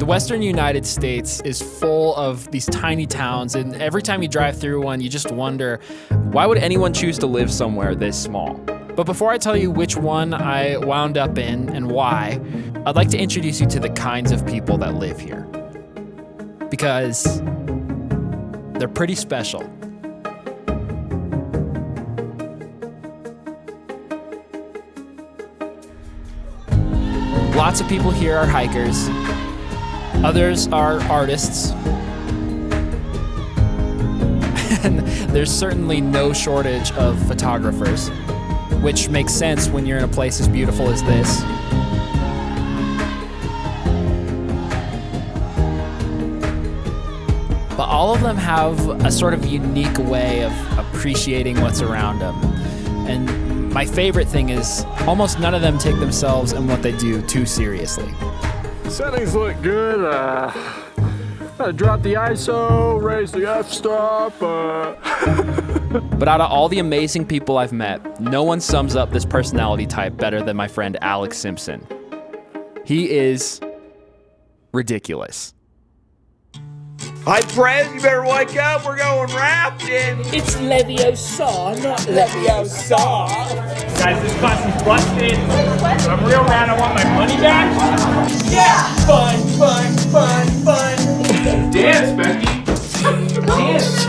The Western United States is full of these tiny towns, and every time you drive through one, you just wonder, why would anyone choose to live somewhere this small? But before I tell you which one I wound up in and why, I'd like to introduce you to the kinds of people that live here. Because they're pretty special. Lots of people here are hikers. Others are artists. And there's certainly no shortage of photographers, which makes sense when you're in a place as beautiful as this. But all of them have a sort of unique way of appreciating what's around them. And my favorite thing is almost none of them take themselves and what they do too seriously. Settings look good. Drop the ISO, raise the f-stop. But out of all the amazing people I've met, no one sums up this personality type better than my friend Alec Simpson. He is ridiculous. Hi, Fred, you better wake up. We're going rafting. It's Leviosa, not Leviosa. Guys, this class is busted. I'm real mad. I want my money back. Yeah! Fun, fun, fun, fun. Dance, Becky. Dance.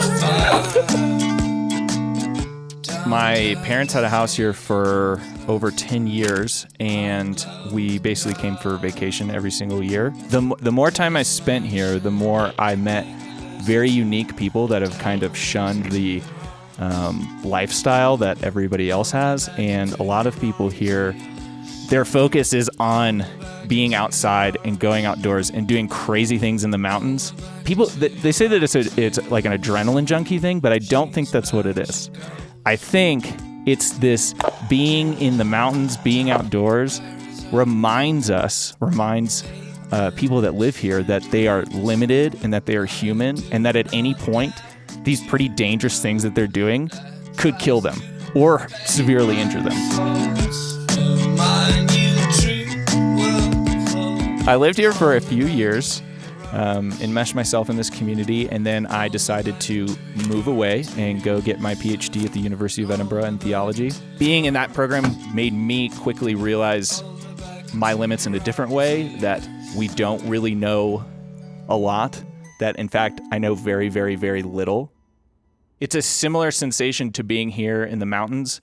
My parents had a house here for over 10 years, and we basically came for vacation every single year. The more time I spent here, the more I met very unique people that have kind of shunned the lifestyle that everybody else has. And a lot of people here, their focus is on being outside and going outdoors and doing crazy things in the mountains. People, they say that it's like an adrenaline junkie thing, but I don't think that's what it is. I think it's this being in the mountains, being outdoors, reminds people that live here that they are limited and that they are human, and that at any point, these pretty dangerous things that they're doing could kill them or severely injure them. I lived here for a few years, enmeshed myself in this community, and then I decided to move away and go get my PhD at the University of Edinburgh in theology. Being in that program made me quickly realize my limits in a different way, that we don't really know a lot, that in fact I know very, very, very little. It's a similar sensation to being here in the mountains.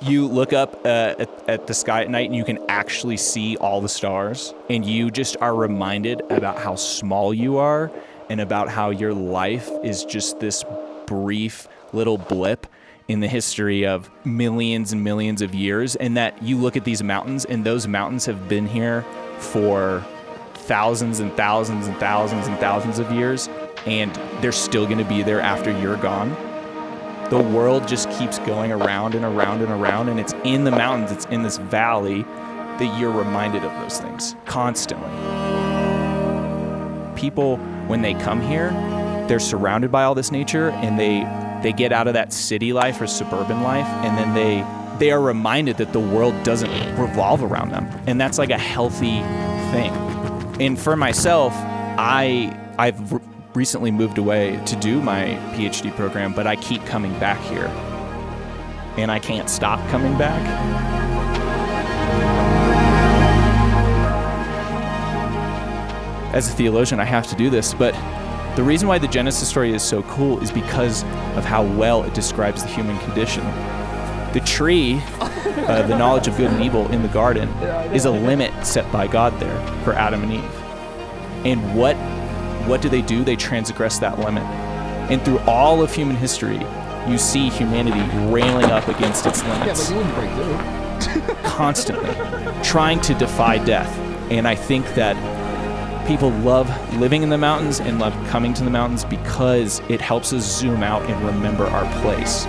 You look up at the sky at night and you can actually see all the stars, and you just are reminded about how small you are and about how your life is just this brief little blip in the history of millions and millions of years, and that you look at these mountains, and those mountains have been here for thousands and thousands and thousands and thousands of years, and they're still going to be there after you're gone. The world just keeps going around and around and around, and it's in the mountains, it's in this valley that you're reminded of those things constantly. People, when they come here, they're surrounded by all this nature, and they get out of that city life or suburban life, and then they are reminded that the world doesn't revolve around them, and that's like a healthy thing. And for myself, I've recently moved away to do my PhD program, but I keep coming back here, and I can't stop coming back. As a theologian, I have to do this, but the reason why the Genesis story is so cool is because of how well it describes the human condition. The tree, the knowledge of good and evil in the garden, is a limit set by God there for Adam and Eve. And what do? They transgress that limit. And through all of human history, you see humanity railing up against its limits. Yeah, but you wouldn't break through. Constantly, trying to defy death. And I think that people love living in the mountains and love coming to the mountains because it helps us zoom out and remember our place.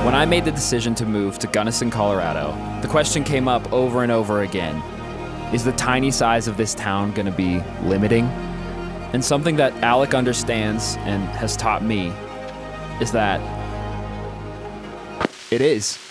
When I made the decision to move to Gunnison, Colorado, the question came up over and over again. Is the tiny size of this town going to be limiting? And something that Alec understands and has taught me is that it is.